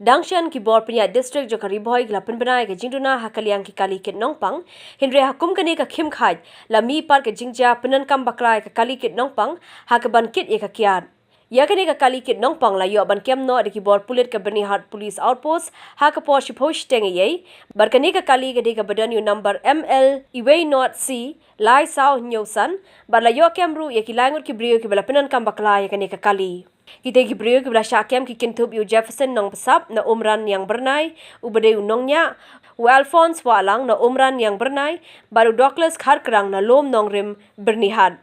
Dangshan ki bor pyniaid distrik jo ka Ri Bhoi la pynbna ke jingduna ha liang ki kali ke nongpang hynrei hakum kane ka khim khait la mi par ke jingjia pyndonkam bakla ke kali ke nongpang ha ke ban kit ye ka Kyiad. Ya kane ka kali ke nongpang la yo ban kem no de ki bor Pulit ke Byrnihat Police Outpost ha ke posh posh teng ye bar kane ka kali ke de ka badan yu number ML iway not C lai sao nyosan bar la yo kemru ye ki langur ki brio ki bala pyndonkam bakla ye kane ka kali. Kita beriu ke belah syakem ki kintup yu Jefferson nong pesap na umran yang bernai ubade nongnya u Alphonse walang na umran yang bernai baru Douglas khar kerang na lom nong rim Byrnihat.